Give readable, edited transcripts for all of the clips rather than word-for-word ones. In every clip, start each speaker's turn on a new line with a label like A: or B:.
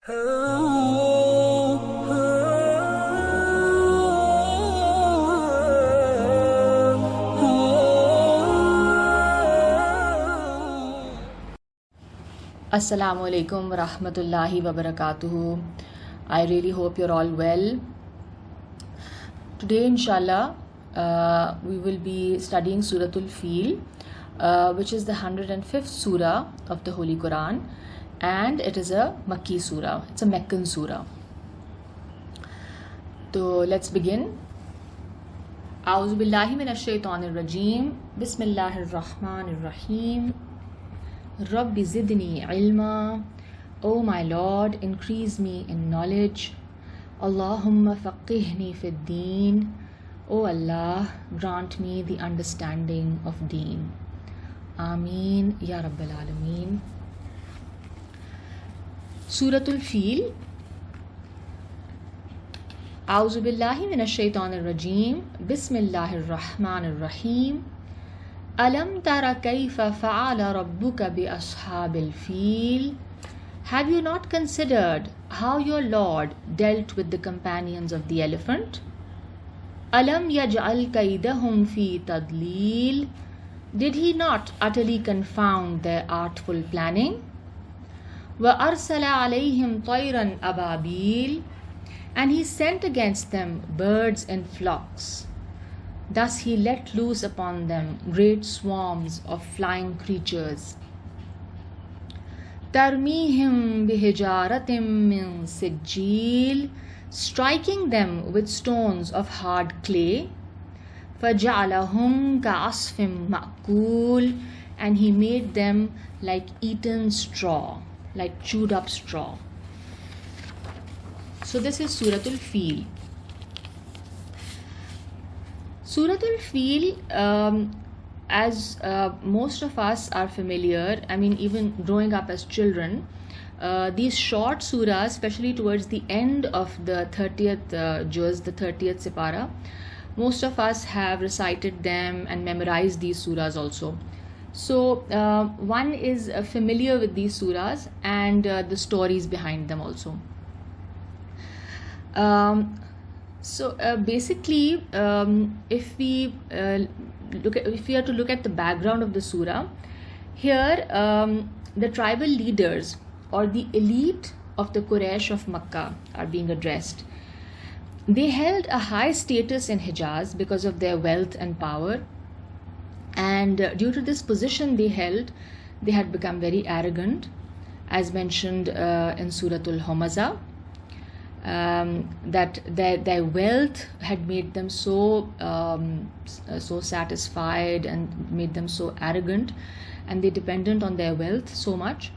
A: Assalamu alaikum wa rahmatullahi wa barakatuhu. I really hope you're all well. Today, inshallah, we will be studying Surah al-fīl, which is the 105th surah of the Holy Quran, and it is a Makki surah. It's a Meccan surah. So let's begin. A'udhu billahi minash shaitanir rajeem. Bismillahir Rahmanir Raheem. Rabbi zidni ilma. O my Lord, increase me in knowledge. Allahumma faqihni fid deen. O Allah, grant me the understanding of deen. Ameen ya Rabbil Alameen. Surah al-fīl. A'udhu billahi minash shaitanir rajeem. Bismillahir Rahmanir Raheem. Alam tara kaifa fa'ala rabbuka bi ashaabil al-fīl. Have you not considered how your Lord dealt with the companions of the elephant? Alam yaj'al kaidahum fi tadleel. Did he not utterly confound their artful planning? Wa arsala alayhim tayran ababil. And he sent against them birds in flocks. Thus he let loose upon them great swarms of flying creatures. Tarmihim bihijaratim min sijil, striking them with stones of hard clay. Faja'alahum ka'asfim ma'kul, and he made them like eaten straw, like chewed up straw. So this is Surah al-fīl. Surah al-fīl, as most of us are familiar, I mean even growing up as children, these short surahs, especially towards the end of the 30th juz, the 30th separa, most of us have recited them and memorized these surahs also. So one is familiar with these surahs and the stories behind them also. Basically, if we are to look at the background of the surah, here the tribal leaders or the elite of the Quraysh of Makkah are being addressed. They held a high status in Hijaz because of their wealth and power, and due to this position they held, they had become very arrogant, as mentioned in Surah Al-Humazah. That their wealth had made them so satisfied and made them so arrogant, and they depended on their wealth so much,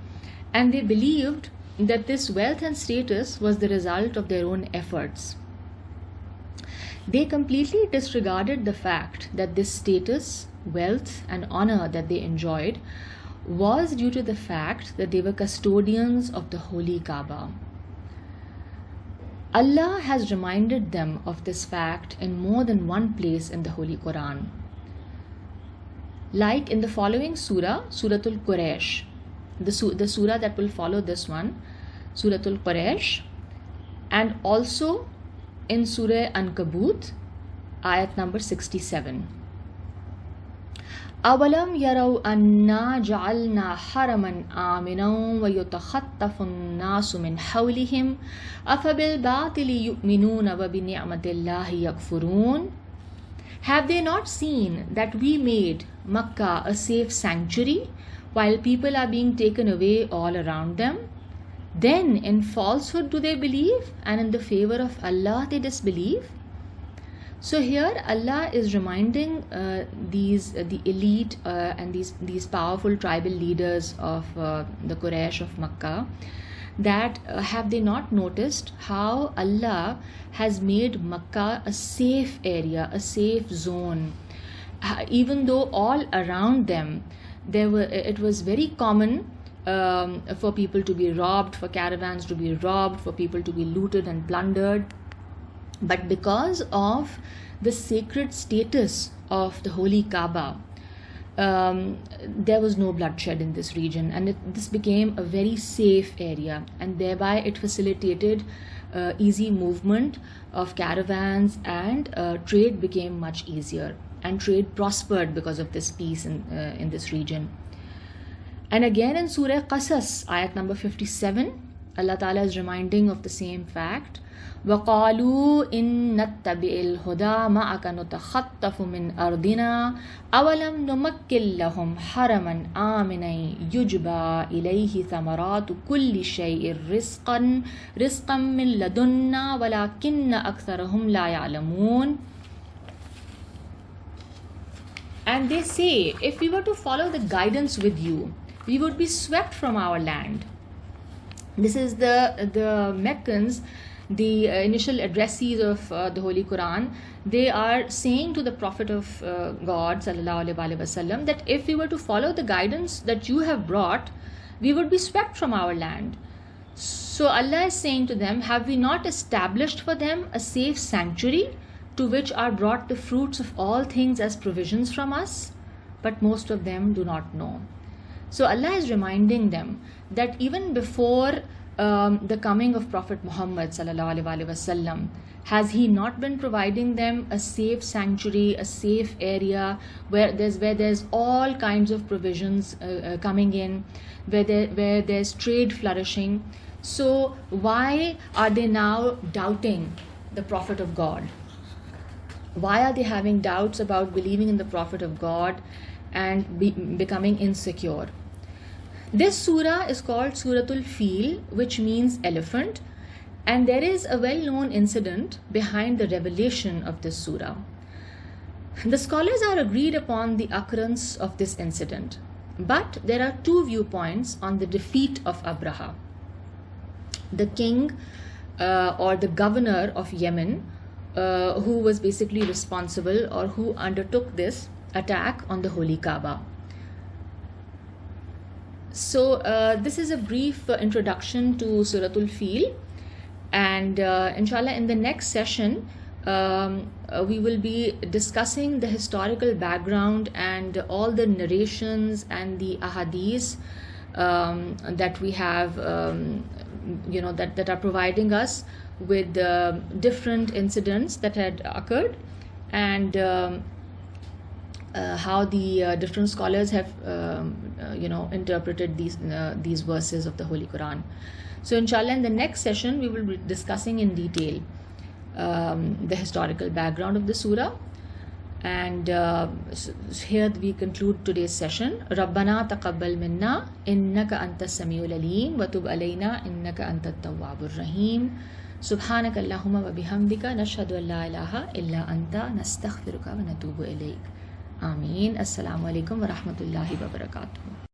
A: and they believed that this wealth and status was the result of their own efforts. They completely disregarded the fact that this status, wealth and honor that they enjoyed was due to the fact that they were custodians of the Holy Kaaba. Allah has reminded them of this fact in more than one place in the Holy Quran. Like in the following surah, Surah al-Quraysh, the surah that will follow this one, Surah al-Quraysh, and also in Surah Ankabut, ayat number 67. أَوَلَمْ يَرَوْا أَنَّا جَعَلْنَا حَرَمًا آمِنًا وَيُتَخَطَّفُ النَّاسُ مِنْ حَوْلِهِمْ أَفَبِالْبَاطِلِ يُؤْمِنُونَ وَبِنِعْمَةِ اللَّهِ يَكْفُرُونَ. Have they not seen that we made Makkah a safe sanctuary while people are being taken away all around them? Then in falsehood do they believe, and in the favor of Allah they disbelieve? So here Allah is reminding the elite and these powerful tribal leaders of the Quraysh of Makkah that have they not noticed how Allah has made Makkah a safe area, a safe zone, even though all around them it was very common for people to be robbed, for caravans to be robbed, for people to be looted and plundered. But because of the sacred status of the Holy Kaaba, there was no bloodshed in this region, and this became a very safe area, and thereby it facilitated easy movement of caravans, and trade became much easier, and trade prospered because of this peace in this region. And again in Surah Qasas, ayat number 57, Allah Ta'ala is reminding of the same fact. وَقَالُوا إِن نَتَّبِعِ الْهُدَى مَعَكَ نُتَخَطَّفُ مِنْ أَرْضِنَا أَوَلَمْ نُمَكِّنْ لَهُمْ حَرَمًا آمِنًا يُجْبَى إِلَيْهِ ثَمَرَاتُ كُلِّ شَيْءٍ رِزْقًا مِنْ لَدُنَّا وَلَكِنَّ أَكْثَرَهُمْ لَا يَعْلَمُونَ. And they say, if we were to follow the guidance with you, we would be swept from our land. This is the Meccans, the initial addressees of the Holy Quran. They are saying to the Prophet of God sallallahu alaihi wasallam that if we were to follow the guidance that you have brought, we would be swept from our land. So Allah is saying to them, have we not established for them a safe sanctuary to which are brought the fruits of all things as provisions from us? But most of them do not know. So Allah is reminding them that even before the coming of Prophet Muhammad sallallahu alaihi wasallam, has he not been providing them a safe sanctuary, a safe area where there's all kinds of provisions coming in, where there's trade flourishing? So why are they now doubting the Prophet of God? Why are they having doubts about believing in the Prophet of God and becoming insecure? This surah is called Surah al-fīl, which means elephant, and there is a well-known incident behind the revelation of this surah. The scholars are agreed upon the occurrence of this incident, but there are two viewpoints on the defeat of Abraha, the king or the governor of Yemen, who was basically responsible or who undertook this attack on the Holy Kaaba. So this is a brief introduction to Surah al-fīl, and inshallah in the next session we will be discussing the historical background and all the narrations and the ahadith that we have that are providing us with different incidents that had occurred, and how the different scholars have interpreted these verses of the Holy Quran. So inshallah in the next session we will be discussing in detail the historical background of the surah, and here we conclude today's session. Rabbana taqabbal minna innaka antas samiul alim wa tub alayna innaka antat tawwabur rahim. Subhanaka Allahumma wa bihamdika nashhadu an la ilaha illa anta nastaghfiruka wa natubu ilayk. Ameen. Assalamu alaikum wa rahmatullahi wa barakatuh.